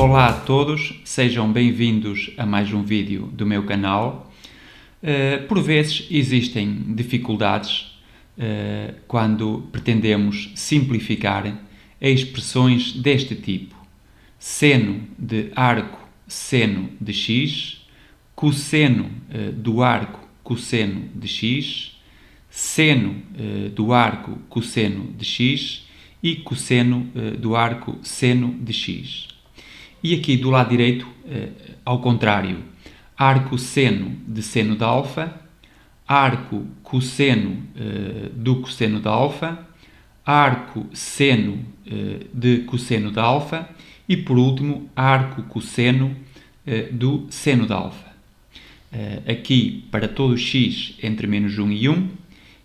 Olá a todos, sejam bem-vindos a mais um vídeo do meu canal. Por vezes existem dificuldades quando pretendemos simplificar expressões deste tipo: seno de arco seno de x, cosseno do arco cosseno de x, seno do arco cosseno de x e cosseno do arco seno de x. E aqui do lado direito, ao contrário, arco seno de seno de alfa, arco cosseno do cosseno de alfa, arco seno de cosseno de alfa e, por último, arco cosseno do seno de alfa. Aqui para todo x entre menos 1 e 1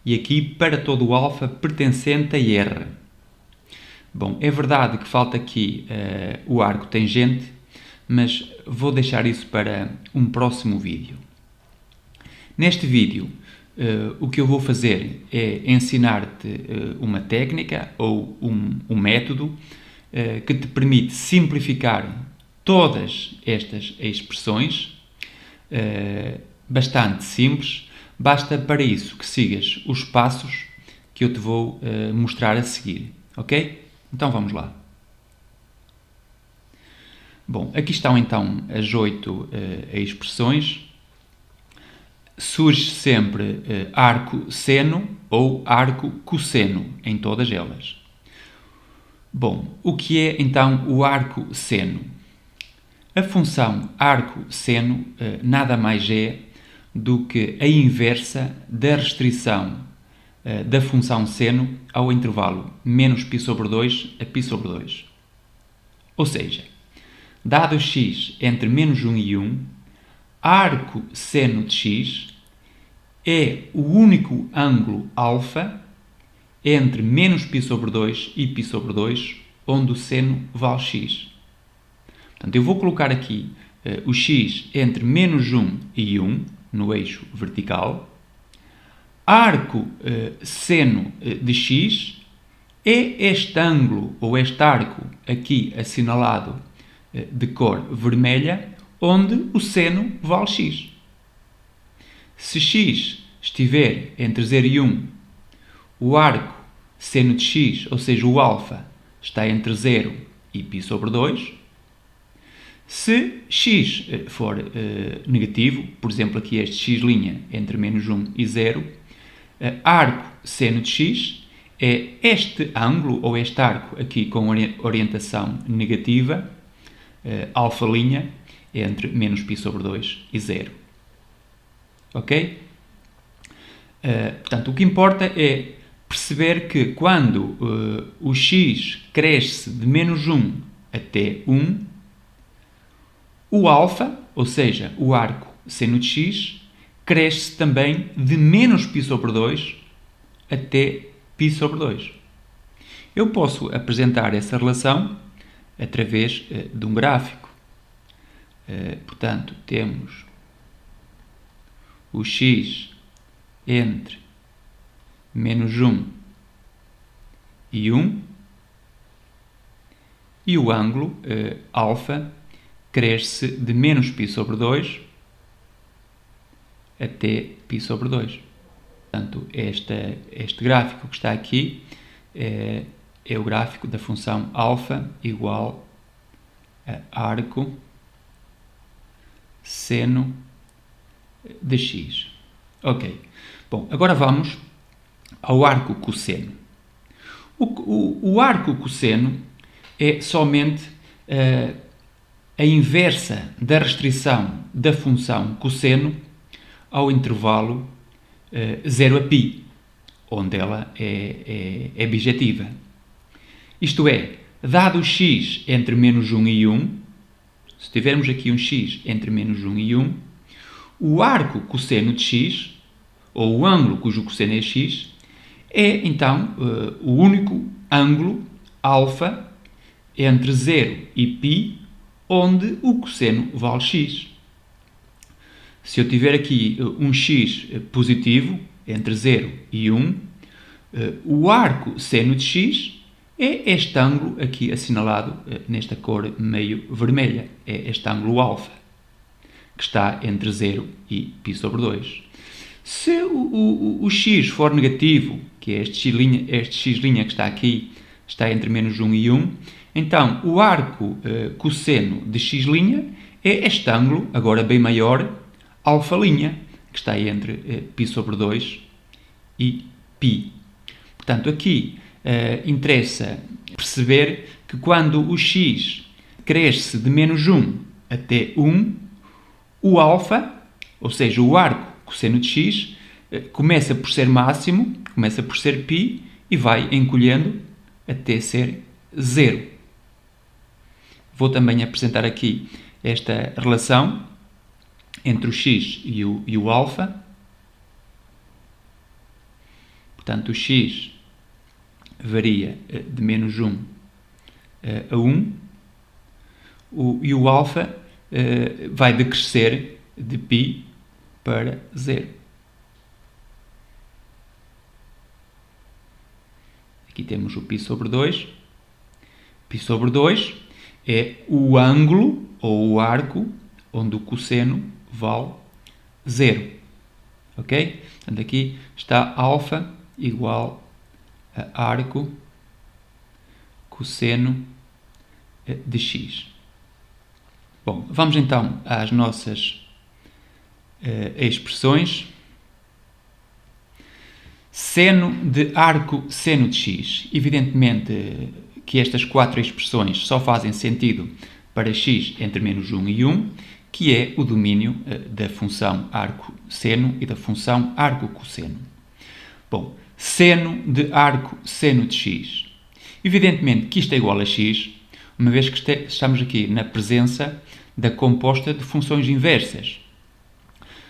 e aqui para todo o alfa pertencente a R. Bom, é verdade que falta aqui o arco tangente, mas vou deixar isso para um próximo vídeo. Neste vídeo, o que eu vou fazer é ensinar-te uma técnica ou um método que te permite simplificar todas estas expressões, bastante simples. Basta para isso que sigas os passos que eu te vou mostrar a seguir, ok? Então vamos lá. Bom, aqui estão então as 8 expressões. Surge sempre arco seno ou arco cosseno em todas elas. Bom, o que é então o arco seno? A função arco seno nada mais é do que a inversa da restrição da função seno ao intervalo menos π sobre 2 a π sobre 2. Ou seja, dado x entre menos 1 e 1, arco seno de x é o único ângulo alfa entre menos π sobre 2 e π sobre 2, onde o seno vale x. Portanto, eu vou colocar aqui o x entre menos 1 e 1, no eixo vertical. Arco seno de x é este ângulo, ou este arco aqui assinalado de cor vermelha, onde o seno vale x. Se x estiver entre 0 e 1, o arco seno de x, ou seja, o alfa, está entre 0 e π sobre 2. Se x for negativo, por exemplo, aqui este x' entre menos 1 e 0, arco seno de x é este ângulo, ou este arco aqui com orientação negativa, alfa' entre menos π sobre 2 e 0. Ok? Portanto, o que importa é perceber que quando o x cresce de menos 1 até 1, o alfa, ou seja, o arco seno de x, cresce também de menos π sobre 2 até π sobre 2. Eu posso apresentar essa relação através de um gráfico. Portanto, temos o x entre menos 1 e 1 e o ângulo alfa cresce de menos π sobre 2 até π sobre 2. Portanto, este gráfico que está aqui é o gráfico da função alfa igual a arco seno de x. Ok. Bom, agora vamos ao arco cosseno. O arco cosseno é somente a inversa da restrição da função cosseno ao intervalo 0 a π, onde ela é bijetiva. Isto é, dado x entre menos 1 e 1, se tivermos aqui um x entre menos 1 e 1, o arco cosseno de x, ou o ângulo cujo cosseno é x, é então o único ângulo alfa entre 0 e π, onde o cosseno vale x. Se eu tiver aqui um x positivo entre 0 e 1, o arco seno de x é este ângulo aqui assinalado nesta cor meio vermelha. É este ângulo alfa, que está entre 0 e π sobre 2. Se o x for negativo, que é este x' que está aqui, está entre menos 1 e 1, então o arco cosseno de x' é este ângulo, agora bem maior, alfa', que está entre π sobre 2 e π. Portanto, aqui interessa perceber que quando o x cresce de menos 1 até 1, o alfa, ou seja, o arco cosseno de x, começa por ser máximo, começa por ser π e vai encolhendo até ser 0. Vou também apresentar aqui esta relação entre o x e o alfa. Portanto, o x varia de menos 1 a 1 e o alfa vai decrescer de π para 0. Aqui temos o π sobre 2. π sobre 2 é o ângulo ou o arco onde o cosseno vale 0. Ok? Portanto, aqui está alfa igual a arco cosseno de x. Bom, vamos então às nossas expressões. Seno de arco seno de x. Evidentemente que estas 4 expressões só fazem sentido para x entre menos 1 e 1, que é o domínio da função arco seno e da função arco cosseno. Bom, seno de arco seno de x. Evidentemente que isto é igual a x, uma vez que estamos aqui na presença da composta de funções inversas.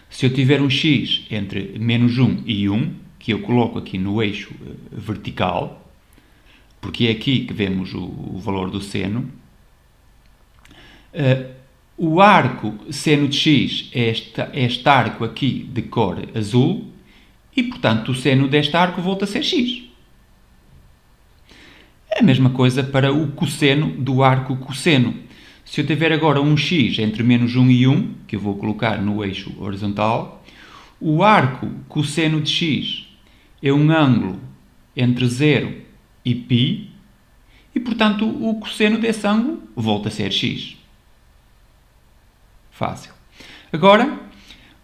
Se eu tiver um x entre menos 1 e 1, que eu coloco aqui no eixo vertical, porque é aqui que vemos o valor do seno, o arco seno de x é este arco aqui de cor azul e, portanto, o seno deste arco volta a ser x. É a mesma coisa para o cosseno do arco cosseno. Se eu tiver agora um x entre menos 1 e 1, que eu vou colocar no eixo horizontal, o arco cosseno de x é um ângulo entre 0 e π e, portanto, o cosseno desse ângulo volta a ser x. Fácil. Agora,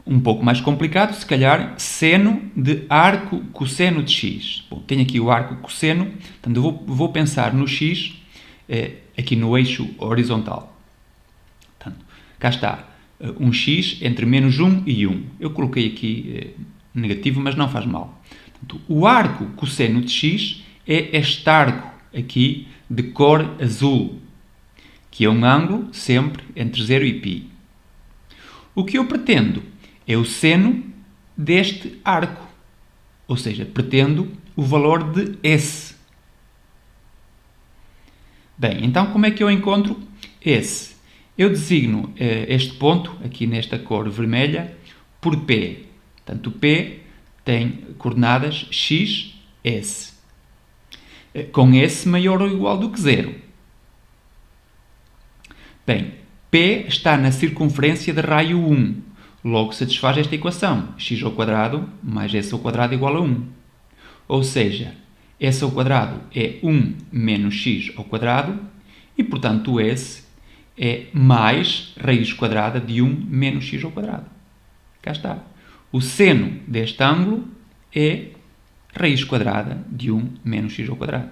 um pouco mais complicado, se calhar, seno de arco cosseno de x. Bom, tenho aqui o arco cosseno, portanto, eu vou pensar no x aqui no eixo horizontal. Portanto, cá está um x entre menos 1 e 1. Eu coloquei aqui negativo, mas não faz mal. Portanto, o arco cosseno de x é este arco aqui de cor azul, que é um ângulo sempre entre 0 e π. O que eu pretendo é o seno deste arco, ou seja, pretendo o valor de S. Bem, então como é que eu encontro S? Eu designo este ponto, aqui nesta cor vermelha, por P. Portanto, P tem coordenadas x, S. Com S maior ou igual do que 0. Bem, P está na circunferência de raio 1. Logo satisfaz esta equação. X ao quadrado mais S ao quadrado igual a 1. Ou seja, S ao quadrado é 1 menos X ao quadrado e, portanto, o S é mais raiz quadrada de 1 menos X ao quadrado. Cá está. O seno deste ângulo é raiz quadrada de 1 menos x ao quadrado.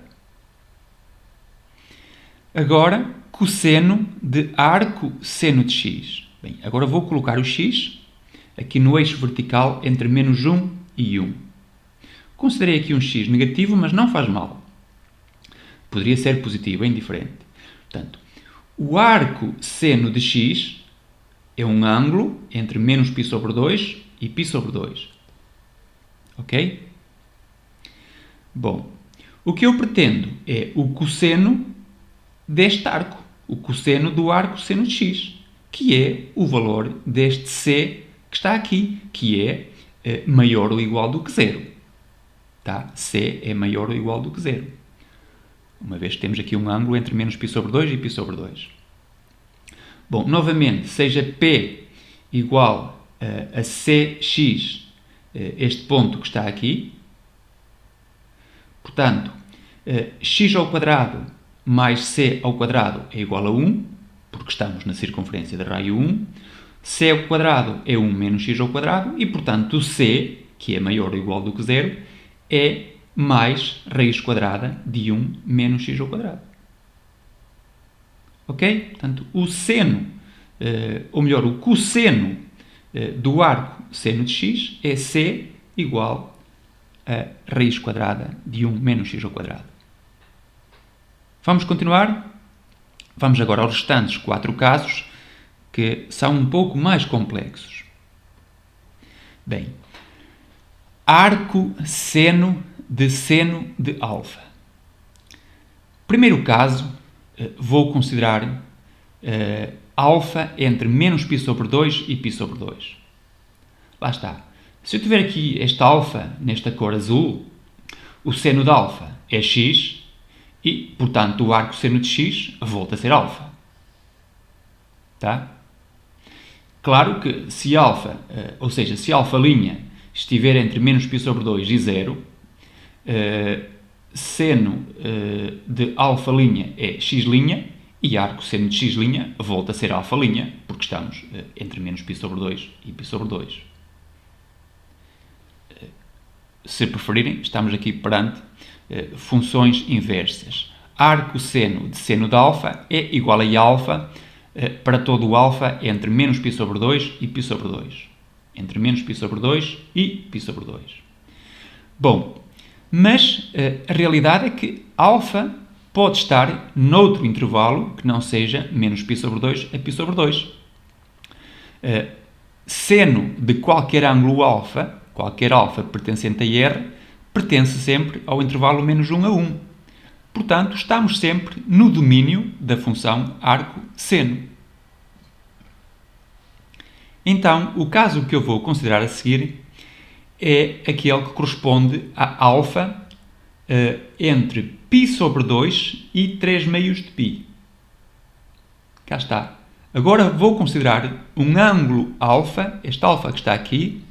Agora, cosseno de arco seno de x. Bem, agora vou colocar o x aqui no eixo vertical entre menos 1 e 1. Considerei aqui um x negativo, mas não faz mal. Poderia ser positivo, é indiferente. Portanto, o arco seno de x é um ângulo entre menos π sobre 2 e π sobre 2. Ok? Bom, o que eu pretendo é o cosseno deste arco, o cosseno do arco seno de x, que é o valor deste c que está aqui, que é maior ou igual do que 0. Tá? C é maior ou igual do que 0. uma vez que temos aqui um ângulo entre menos π sobre 2 e π sobre 2. Bom, novamente, seja P igual a CX, este ponto que está aqui, portanto, x ao quadrado mais c ao quadrado é igual a 1, porque estamos na circunferência de raio 1, c ao quadrado é 1 menos x ao quadrado, e, portanto, o c, que é maior ou igual do que 0, é mais raiz quadrada de 1 menos x ao quadrado. Ok? Portanto, o seno, ou melhor, o cosseno do arco seno de x é c igual a raiz quadrada de 1 menos x ao quadrado. Vamos continuar? Vamos agora aos restantes 4 casos, que são um pouco mais complexos. Bem, arco seno de alfa. Primeiro caso, vou considerar alfa entre menos π sobre 2 e π sobre 2. Lá está. Se eu tiver aqui este alfa nesta cor azul, o seno de alfa é x e, portanto, o arco seno de x volta a ser alfa. Tá? Claro que se alfa, ou seja, se alfa' estiver entre menos π sobre 2 e 0, seno de alfa' é x' e arco seno de x' volta a ser alfa', porque estamos entre menos π sobre 2 e π sobre 2. Se preferirem, estamos aqui perante funções inversas. Arco seno de alfa é igual a alfa para todo o alfa entre menos π sobre 2 e π sobre 2. Entre menos π sobre 2 e π sobre 2. Bom, mas a realidade é que alfa pode estar noutro intervalo que não seja menos π sobre 2 a π sobre 2. Seno de qualquer ângulo alfa, qualquer alfa pertencente a R, pertence sempre ao intervalo menos 1 a 1. Portanto, estamos sempre no domínio da função arco-seno. Então, o caso que eu vou considerar a seguir é aquele que corresponde a alfa entre π sobre 2 e 3 meios de π. Cá está. Agora vou considerar um ângulo alfa, este alfa que está aqui,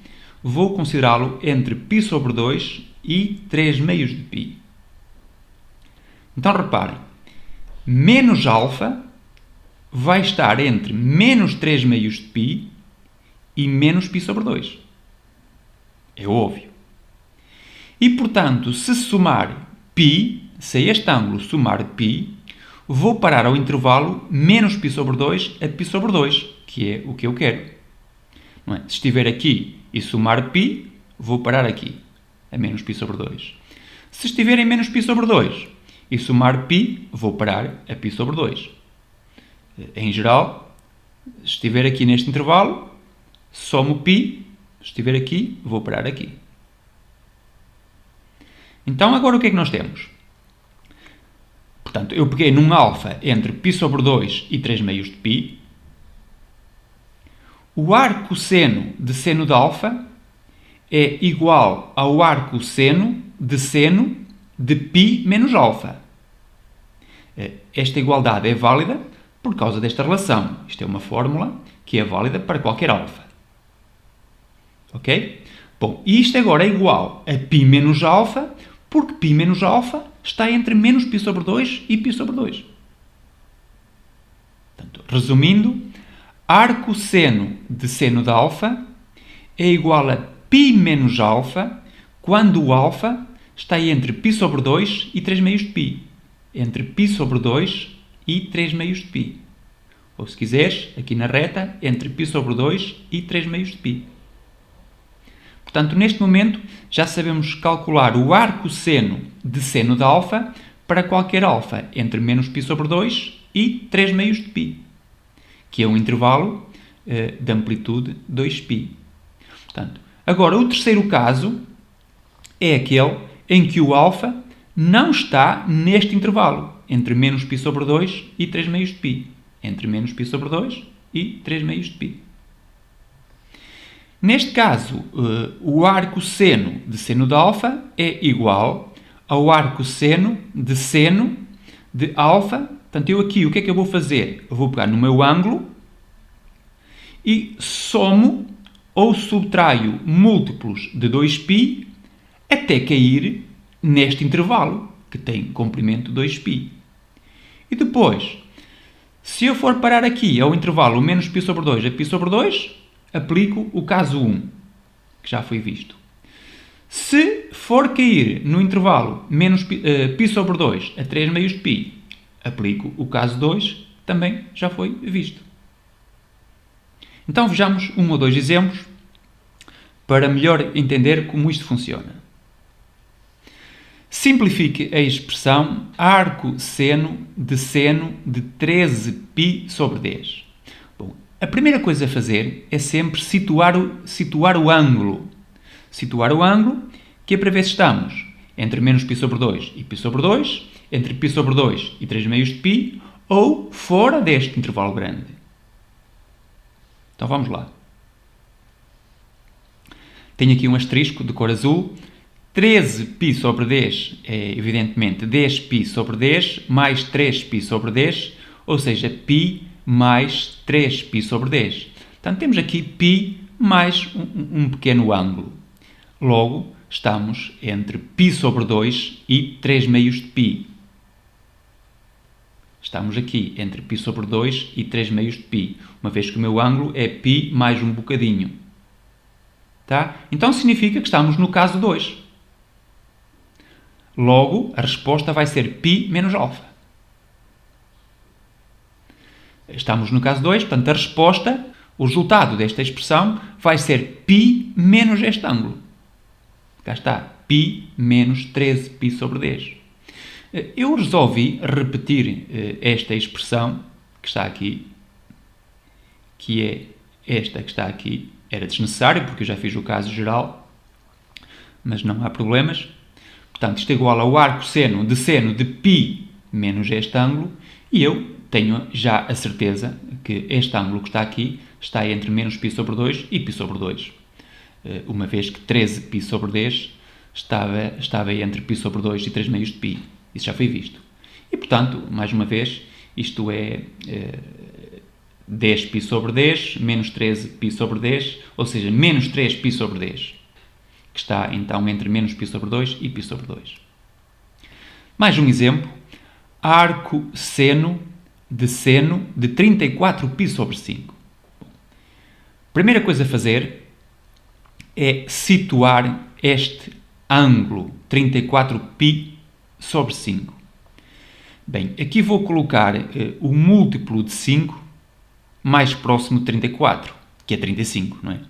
vou considerá-lo entre π sobre 2 e 3 meios de π. Então, reparem, menos alfa vai estar entre menos 3 meios de π e menos π sobre 2. É óbvio. E, portanto, se somar π, se este ângulo somar π, vou parar ao intervalo menos π sobre 2 a π sobre 2, que é o que eu quero. Não é? Se estiver aqui e somar π, vou parar aqui, a menos π sobre 2. Se estiver em menos π sobre 2 e somar π, vou parar a π sobre 2. Em geral, se estiver aqui neste intervalo, somo π, se estiver aqui, vou parar aqui. Então, agora o que é que nós temos? Portanto, eu peguei num alfa entre π sobre 2 e 3 meios de π. O arco seno de alfa é igual ao arco seno de π menos alfa. Esta igualdade é válida por causa desta relação. Isto é uma fórmula que é válida para qualquer alfa. Ok? Bom, e isto agora é igual a π menos alfa, porque π menos alfa está entre menos π sobre 2 e π sobre 2. Portanto, resumindo, arco seno de alfa é igual a π menos alfa quando o alfa está entre π sobre 2 e 3 meios de π. Entre π sobre 2 e 3 meios de π. Ou, se quiseres, aqui na reta, entre π sobre 2 e 3 meios de π. Portanto, neste momento, já sabemos calcular o arco seno de alfa para qualquer alfa entre menos π sobre 2 e 3 meios de π, que é um intervalo de amplitude 2π. Portanto, agora, o terceiro caso é aquele em que o alfa não está neste intervalo, entre menos π sobre 2 e 3 meios de π. Entre menos π sobre 2 e 3 meios de π. Neste caso, o arco seno de alfa é igual ao arco seno de de alfa. Portanto, eu aqui, o que é que eu vou fazer? Eu vou pegar no meu ângulo e somo ou subtraio múltiplos de 2π até cair neste intervalo, que tem comprimento 2π. E depois, se eu for parar aqui ao intervalo menos π sobre 2 a π sobre 2, aplico o caso 1, que já foi visto. Se for cair no intervalo menos π sobre 2 a 3 meios de π, aplico o caso 2, também já foi visto. Então vejamos um ou dois exemplos para melhor entender como isto funciona. Simplifique a expressão arco seno de 13π sobre 10. Bom, a primeira coisa a fazer é sempre situar o ângulo. Situar o ângulo, que é para ver se estamos entre menos π sobre 2 e π sobre 2, entre π sobre 2 e 3 meios de π, ou fora deste intervalo grande. Então vamos lá. Tenho aqui um asterisco de cor azul. 13π sobre 10 é, evidentemente, 10π sobre 10 mais 3π sobre 10, ou seja, π mais 3π sobre 10. Portanto, temos aqui π mais um pequeno ângulo. Logo, estamos entre π sobre 2 e 3 meios de π. Estamos aqui entre π sobre 2 e 3 meios de π, uma vez que o meu ângulo é π mais um bocadinho. Tá? Então significa que estamos no caso 2. Logo, a resposta vai ser π menos alfa. Estamos no caso 2, portanto, a resposta, o resultado desta expressão, vai ser π menos este ângulo. Cá está, π menos 13π sobre 10. Eu resolvi repetir esta expressão que está aqui, que é esta que está aqui. Era desnecessário, porque eu já fiz o caso geral, mas não há problemas. Portanto, isto é igual ao arco seno de π menos este ângulo, e eu tenho já a certeza que este ângulo que está aqui está entre menos π sobre 2 e π sobre 2, uma vez que 13π sobre 10 estava entre π sobre 2 e 3 meios de π. Isso já foi visto. E, portanto, mais uma vez, isto é 10π sobre 10 menos 13π sobre 10, ou seja, menos 3π sobre 10, que está, então, entre menos π sobre 2 e π sobre 2. Mais um exemplo. Arco seno de 34π sobre 5. Primeira coisa a fazer é situar este ângulo 34π sobre 5. Bem, aqui vou colocar o múltiplo de 5 mais próximo de 34, que é 35, não é?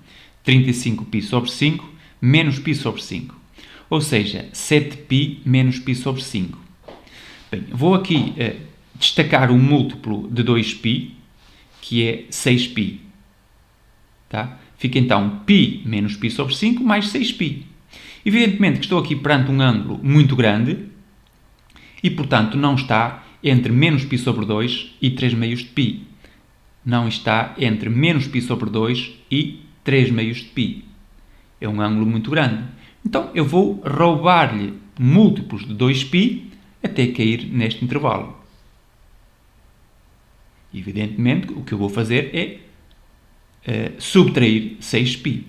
35π sobre 5 menos π sobre 5. Ou seja, 7π menos π sobre 5. Bem, vou aqui destacar o múltiplo de 2π, que é 6π. Tá? Fica então π menos π sobre 5 mais 6π. Evidentemente que estou aqui perante um ângulo muito grande, e, portanto, não está entre menos π sobre 2 e 3 meios de π. Não está entre menos π sobre 2 e 3 meios de π. É um ângulo muito grande. Então, eu vou roubar-lhe múltiplos de 2π até cair neste intervalo. Evidentemente, o que eu vou fazer é subtrair 6π.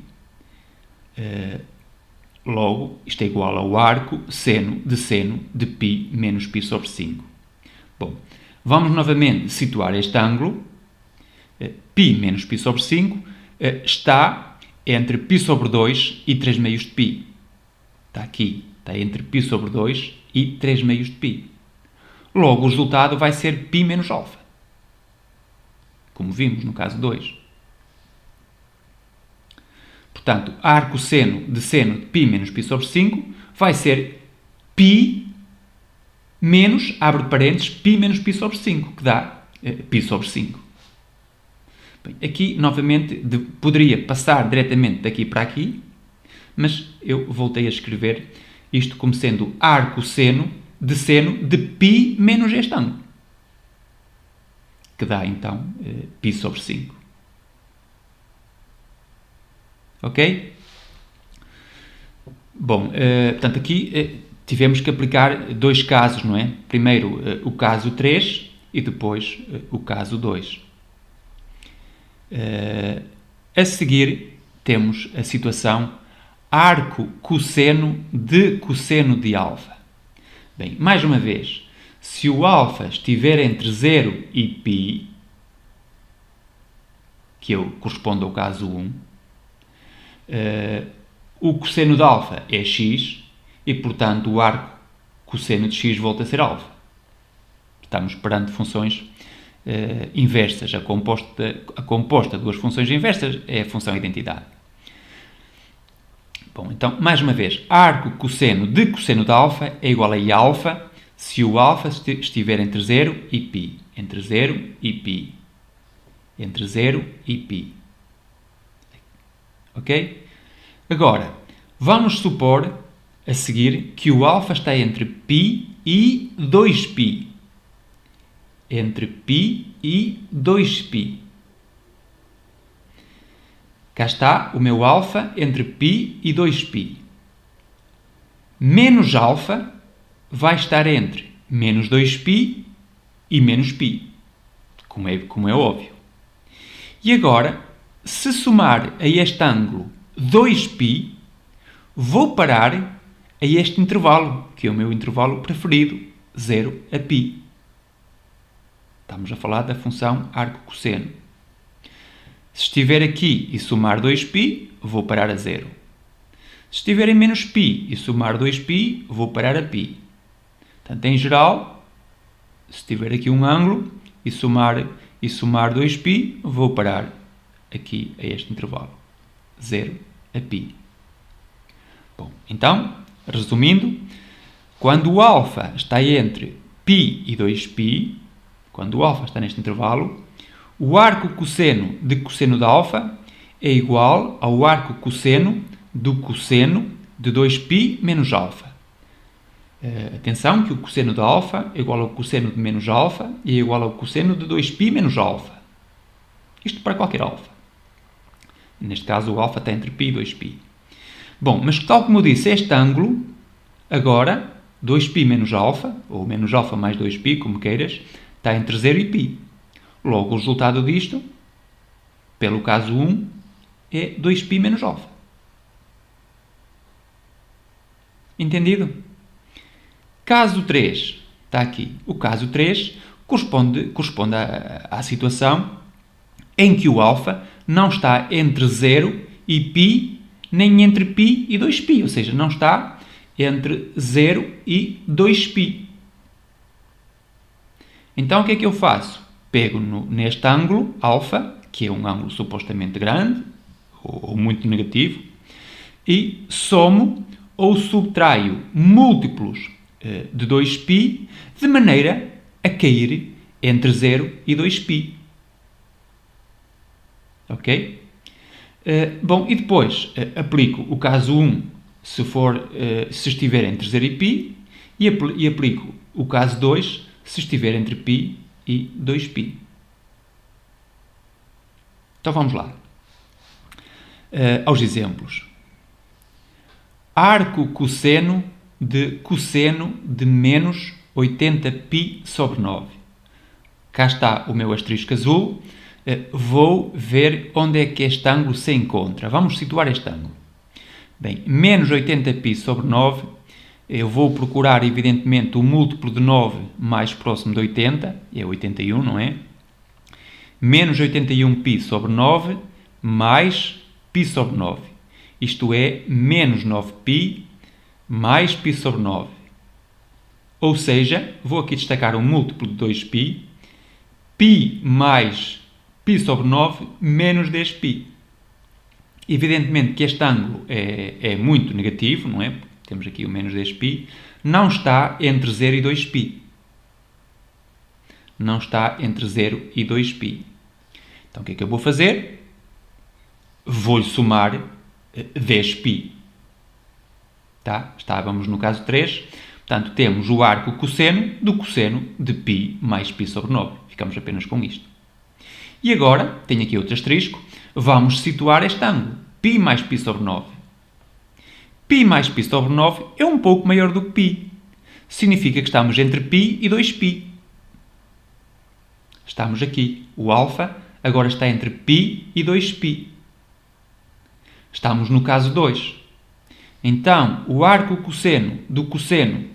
Logo, isto é igual ao arco seno de π menos π sobre 5. Bom, vamos novamente situar este ângulo. π menos π sobre 5 está entre π sobre 2 e 3 meios de π. Está aqui, está entre π sobre 2 e 3 meios de π. Logo, o resultado vai ser π menos alfa, como vimos no caso 2. Portanto, arco seno de π menos π sobre 5 vai ser π menos, abre parênteses, π menos π sobre 5, que dá π sobre 5. Bem, aqui, novamente, poderia passar diretamente daqui para aqui, mas eu voltei a escrever isto como sendo arco seno de π menos este ângulo, que dá, então, π sobre 5. Ok? Bom, portanto, aqui tivemos que aplicar dois casos, não é? Primeiro o caso 3 e depois o caso 2. A seguir temos a situação arco cosseno de alfa. Bem, mais uma vez, se o alfa estiver entre 0 e π, que corresponde ao caso 1, o cosseno de alfa é x e, portanto, o arco cosseno de x volta a ser alfa. Estamos perante funções inversas. A composta de duas funções inversas é a função identidade. Bom, então, mais uma vez, arco cosseno de alfa é igual a iα se o alfa estiver entre 0 e π. Entre 0 e π. Entre 0 e π. Ok? Agora, vamos supor a seguir que o alfa está entre π e 2π. Entre π e 2π. Cá está o meu alfa entre π e 2π. Menos alfa vai estar entre menos 2π e menos π, como é óbvio. E agora, se somar a este ângulo 2π, vou parar a este intervalo, que é o meu intervalo preferido, 0 a π. Estamos a falar da função arco-cosseno. Se estiver aqui e somar 2π, vou parar a 0. Se estiver em menos π e somar 2π, vou parar a π. Portanto, em geral, se tiver aqui um ângulo e somar 2π, vou parar aqui a este intervalo, 0 a π. Bom, então, resumindo, quando o alfa está entre π e 2π, quando o alfa está neste intervalo, o arco cosseno de alfa é igual ao arco cosseno do cosseno de 2π menos alfa. Atenção que o cosseno de alfa é igual ao cosseno de menos alfa e é igual ao cosseno de 2π menos alfa. Isto para qualquer alfa. Neste caso o alfa está entre π e 2π. Bom, mas tal como eu disse, este ângulo, agora, 2π menos alfa, ou menos alfa mais 2π, como queiras, está entre 0 e π. Logo, o resultado disto, pelo caso 1, é 2π menos alfa. Entendido? Caso 3, está aqui. O caso 3 corresponde à situação em que o alfa não está entre 0 e π, nem entre π e 2π, ou seja, não está entre 0 e 2π. Então, o que é que eu faço? Pego neste ângulo, alfa, que é um ângulo supostamente grande, ou muito negativo, e somo ou subtraio múltiplos de 2π, de maneira a cair entre 0 e 2π. Ok? Bom, e depois aplico o caso 1 se estiver entre 0 e π, e aplico o caso 2 se estiver entre π e 2π. Então vamos lá. Aos exemplos. Arco cosseno de menos 80π sobre 9. Cá está o meu asterisco azul. Vou ver onde é que este ângulo se encontra. Vamos situar este ângulo. Bem, menos 80π sobre 9, eu vou procurar, evidentemente, o múltiplo de 9 mais próximo de 80, é 81, não é? Menos 81π sobre 9, mais π sobre 9. Isto é, menos 9π mais π sobre 9. Ou seja, vou aqui destacar um múltiplo de 2π, π mais π sobre 9 menos 10π. Evidentemente que este ângulo é muito negativo, não é? Temos aqui o menos 10π. Não está entre 0 e 2π. Não está entre 0 e 2π. Então, o que é que eu vou fazer? Vou-lhe somar 10π. Tá? Estávamos no caso 3. Portanto, temos o arco cosseno do cosseno de π mais π sobre 9. Ficamos apenas com isto. E agora, tenho aqui outro asterisco, vamos situar este ângulo. Π mais π sobre 9. π mais π sobre 9 é um pouco maior do que π. Significa que estamos entre π e 2π. Estamos aqui. O alfa agora está entre π e 2π. Estamos no caso 2. Então, o arco cosseno do cosseno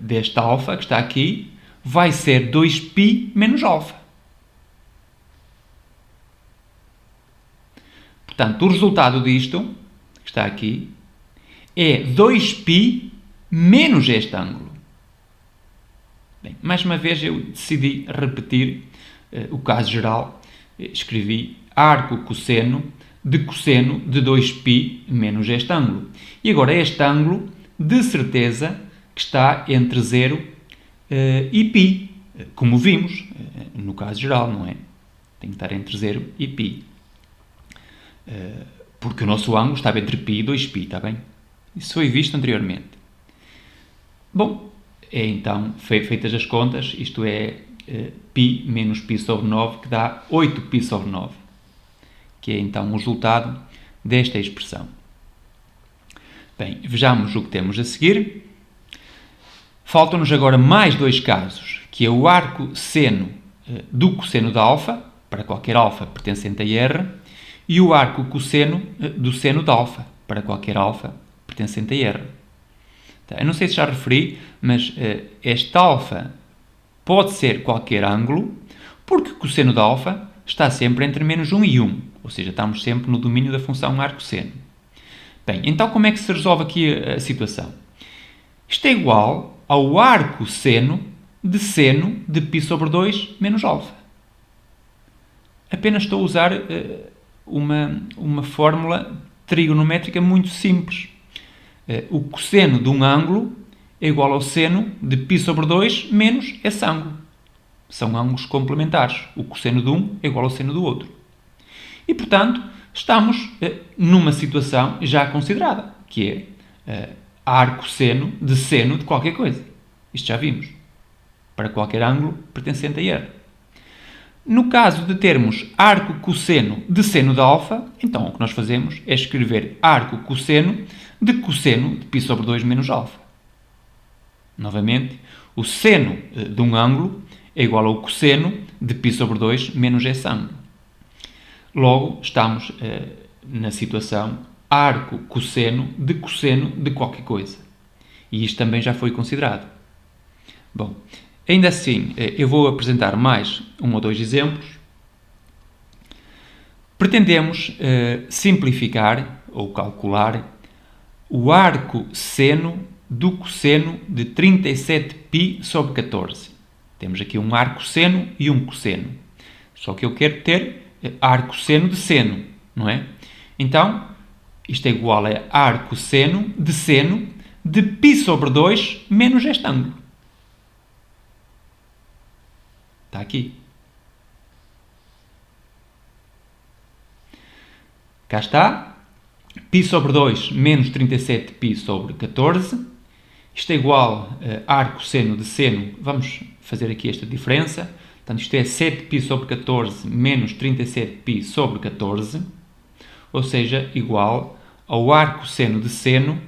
deste alfa, que está aqui, vai ser 2π menos alfa. Portanto, o resultado disto, que está aqui, é 2π menos este ângulo. Bem, mais uma vez eu decidi repetir o caso geral. Escrevi arco cosseno de 2π menos este ângulo. E agora este ângulo, de certeza, que está entre 0 e π, como vimos no caso geral, não é? Tem que estar entre 0 e π. Porque o nosso ângulo estava entre π e 2π, está bem? Isso foi visto anteriormente. Bom, então, feitas as contas, isto é π menos π sobre 9, que dá 8π sobre 9, que é então o resultado desta expressão. Bem, vejamos o que temos a seguir. Faltam-nos agora mais dois casos, que é o arco seno do cosseno de alfa, para qualquer alfa pertencente a R, e o arco cosseno do seno de alfa, para qualquer alfa pertencente a R. Eu não sei se já referi, mas este alfa pode ser qualquer ângulo, porque o cosseno de alfa está sempre entre menos 1 e 1, ou seja, estamos sempre no domínio da função arcosseno. Bem, então como é que se resolve aqui a situação? Isto é igual ao arco seno de π sobre 2 menos alfa. Apenas estou a usar uma fórmula trigonométrica muito simples. O cosseno de um ângulo é igual ao seno de π sobre 2 menos esse ângulo. São ângulos complementares. O cosseno de um é igual ao seno do outro. E, portanto, estamos numa situação já considerada, que é arco seno de qualquer coisa. Isto já vimos. Para qualquer ângulo pertencente a R. No caso de termos arco cosseno de seno de alfa, então o que nós fazemos é escrever arco cosseno de π sobre 2 menos alfa. Novamente, o seno de um ângulo é igual ao cosseno de π sobre 2 menos esse ângulo. Logo, estamos na situação arco cosseno de qualquer coisa. E isto também já foi considerado. Bom, ainda assim, eu vou apresentar mais um ou dois exemplos. Pretendemos simplificar ou calcular o arco seno do cosseno de 37π sobre 14. Temos aqui um arco seno e um cosseno. Só que eu quero ter arco seno de seno, não é? Então, isto é igual a arco seno de π sobre 2 menos este ângulo. Está aqui. Cá está. π sobre 2 menos 37π sobre 14. Isto é igual a arco seno de seno. Vamos fazer aqui esta diferença. Portanto, isto é 7π sobre 14 menos 37π sobre 14. Ou seja, igual ao arco seno de seno.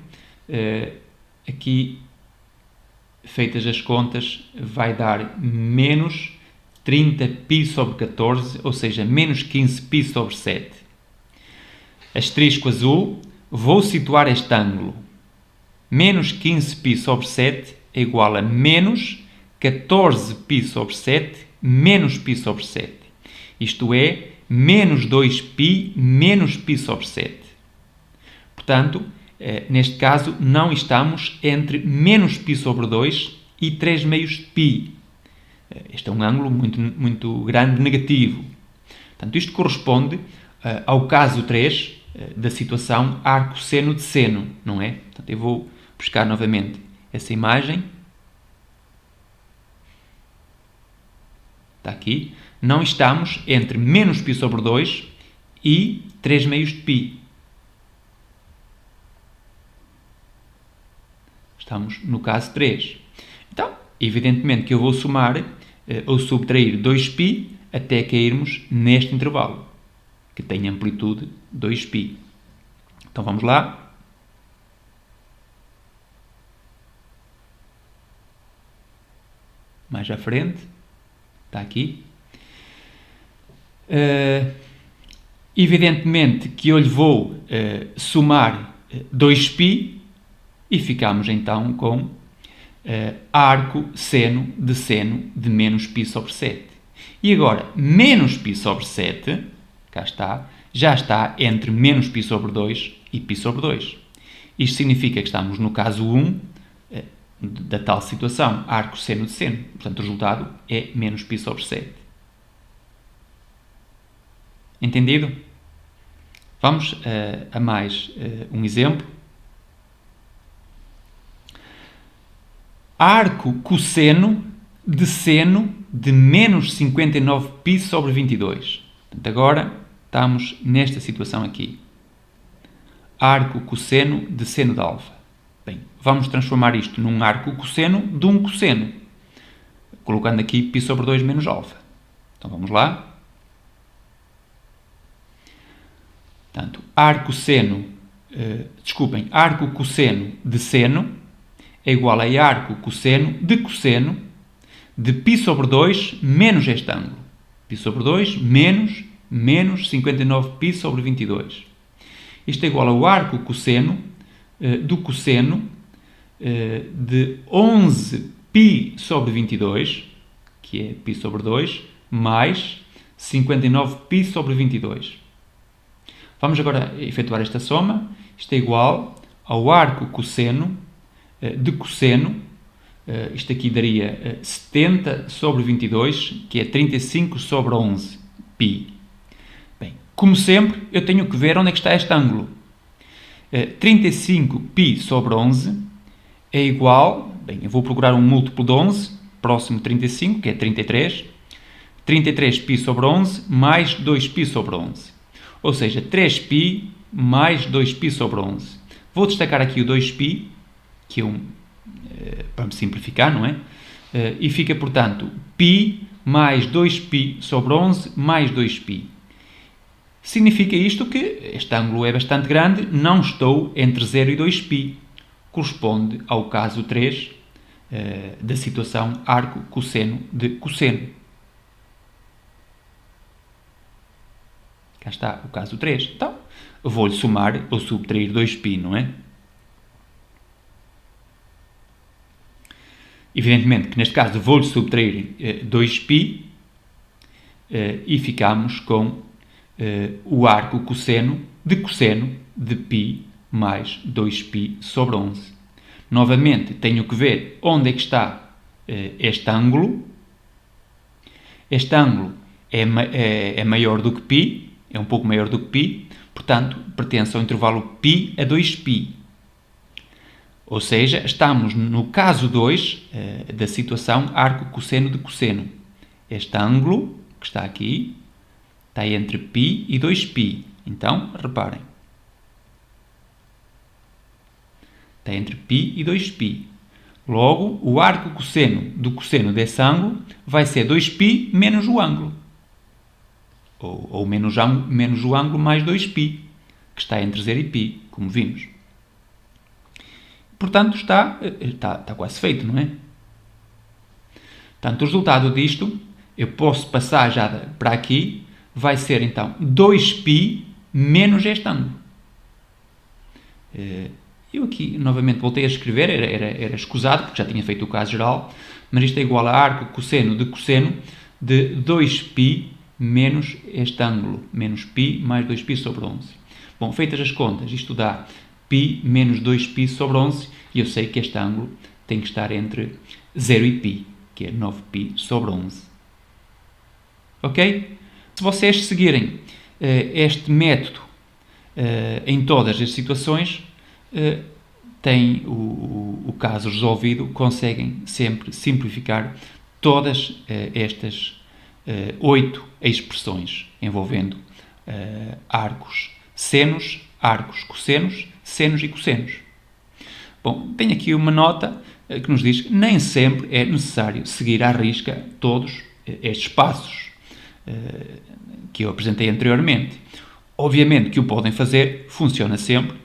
Aqui, feitas as contas, vai dar menos 30π sobre 14, ou seja, menos 15π sobre 7. Asterisco azul, vou situar este ângulo. Menos 15π sobre 7 é igual a menos 14π sobre 7 menos π sobre 7. Isto é, menos 2π menos π sobre 7. Portanto, neste caso, não estamos entre menos π sobre 2 e 3 meios de π. Este é um ângulo muito grande negativo. Portanto, isto corresponde ao caso 3 da situação arco seno de seno, não é? Portanto, eu vou buscar novamente essa imagem. Está aqui. Não estamos entre menos π sobre 2 e 3 meios de π. Estamos no caso 3. Então, evidentemente que eu vou somar ou subtrair 2π até cairmos neste intervalo, que tem amplitude 2π. Então vamos lá. mais à frente. Está aqui. Evidentemente que eu lhe vou somar 2π e ficamos então com arco seno de menos π sobre 7. E agora, menos π sobre 7, cá está, já está entre menos π sobre 2 e π sobre 2. Isto significa que estamos no caso 1 da tal situação, arco seno de seno. Portanto, o resultado é menos π sobre 7. Entendido? Vamos a mais um exemplo. Arco cosseno de menos 59π sobre 22. Portanto, agora estamos nesta situação aqui. Arco cosseno de seno de alfa. Bem, vamos transformar isto num arco cosseno de um cosseno, colocando aqui π sobre 2 menos alfa. Então, vamos lá. Portanto, arco cosseno de seno é igual a arco cosseno de π sobre 2 menos este ângulo. π sobre 2 menos 59π sobre 22. Isto é igual ao arco cosseno do cosseno de 11π sobre 22, que é π sobre 2, mais 59π sobre 22. Vamos agora efetuar esta soma. Isto é igual ao arco cosseno de cosseno. Isto aqui daria 70 sobre 22, que é 35 sobre 11 π. Bem, como sempre, eu tenho que ver onde é que está este ângulo. 35π sobre 11 é igual, bem, eu vou procurar um múltiplo de 11, próximo de 35, que é 33. 33π sobre 11 mais 2π sobre 11. Ou seja, 3π mais 2π sobre 11. Vou destacar aqui o 2π, que é para me simplificar, não é? E fica, portanto, π mais 2π sobre 11 mais 2π. Significa isto que este ângulo é bastante grande, não estou entre 0 e 2π. Corresponde ao caso 3 da situação arco cosseno de cosseno. Cá está o caso 3. Então, vou-lhe somar ou subtrair 2π, não é? Evidentemente que neste caso vou-lhe subtrair 2π e ficamos com o arco cosseno de π mais 2π sobre 11. Novamente, tenho que ver onde é que está este ângulo. Este ângulo é maior do que π, é um pouco maior do que π, portanto, pertence ao intervalo π a 2π. Ou seja, estamos no caso 2 da situação arco cosseno de cosseno. Este ângulo, que está aqui, está entre π e 2π. Então, reparem. Está entre π e 2π. Logo, o arco cosseno do cosseno desse ângulo vai ser 2π menos o ângulo. Ou menos o ângulo mais 2π, que está entre 0 e π, como vimos. Portanto, está quase feito, não é? Portanto, o resultado disto, eu posso passar já para aqui, vai ser então 2π menos este ângulo. Eu aqui, novamente, voltei a escrever, era escusado, porque já tinha feito o caso geral, mas isto é igual a arco cosseno de 2π menos este ângulo, menos π mais 2π sobre 11. Bom, feitas as contas, isto dá π menos 2π sobre 11, e eu sei que este ângulo tem que estar entre 0 e π, que é 9π sobre 11. Ok? Se vocês seguirem este método em todas as situações, têm o caso resolvido, conseguem sempre simplificar todas estas 8 expressões envolvendo arcos senos, arcos cossenos, senos e cossenos. Bom, tenho aqui uma nota que nos diz que nem sempre é necessário seguir à risca todos estes passos que eu apresentei anteriormente. Obviamente que o podem fazer, funciona sempre,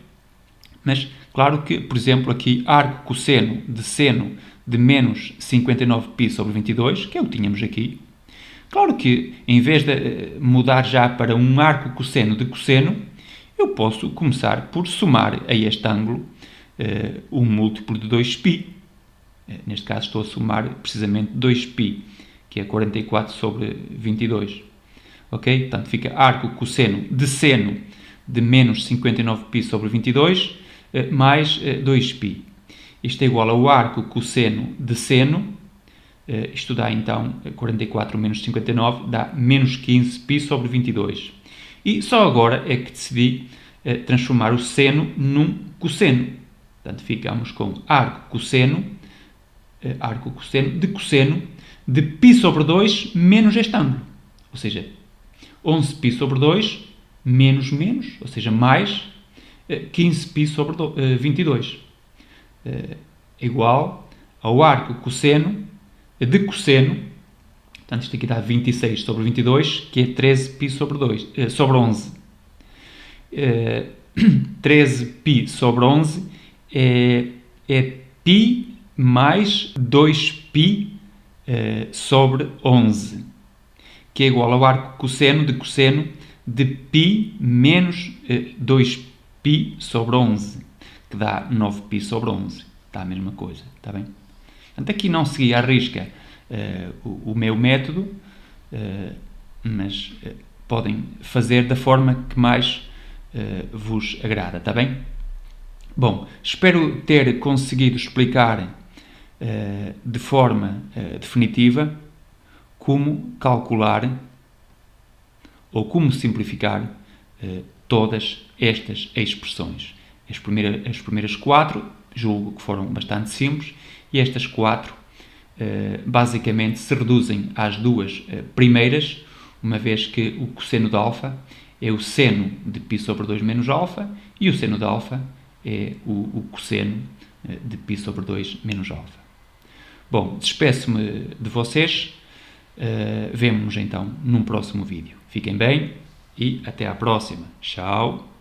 Mas, claro que, por exemplo, aqui arco cosseno de seno de menos 59π sobre 22, que é o que tínhamos aqui. Claro que, em vez de mudar já para um arco cosseno de cosseno, eu posso começar por somar a este ângulo um múltiplo de 2π. Neste caso estou a somar precisamente 2π, que é 44 sobre 22. Ok? Portanto, fica arco cosseno de seno de menos 59π sobre 22 mais 2π. Isto é igual ao arco cosseno de seno, isto dá então 44 menos 59, dá menos 15π sobre 22. E só agora é que decidi transformar o seno num cosseno. Portanto, ficamos com arco cosseno de π sobre 2 menos este ângulo. Ou seja, 11π sobre 2 menos, ou seja, mais 15π sobre 22. Igual ao arco cosseno de cosseno, portanto isto aqui dá 26 sobre 22, que é 13π sobre 11. 13π sobre 11 é π mais 2π sobre 11, que é igual ao arco cosseno de π menos 2π sobre 11, que dá 9π sobre 11. Dá a mesma coisa, está bem? Portanto, aqui não segui à risca o meu método, mas podem fazer da forma que mais vos agrada, está bem? Bom, espero ter conseguido explicar de forma definitiva como calcular ou como simplificar todas estas expressões. As primeiras 4 julgo que foram bastante simples e estas 4 basicamente se reduzem às duas primeiras, uma vez que o cosseno de alfa é o seno de π sobre 2 menos alfa e o seno de alfa é o cosseno de π sobre 2 menos alfa. Bom, despeço-me de vocês. Vemo-nos então num próximo vídeo. Fiquem bem e até à próxima. Tchau!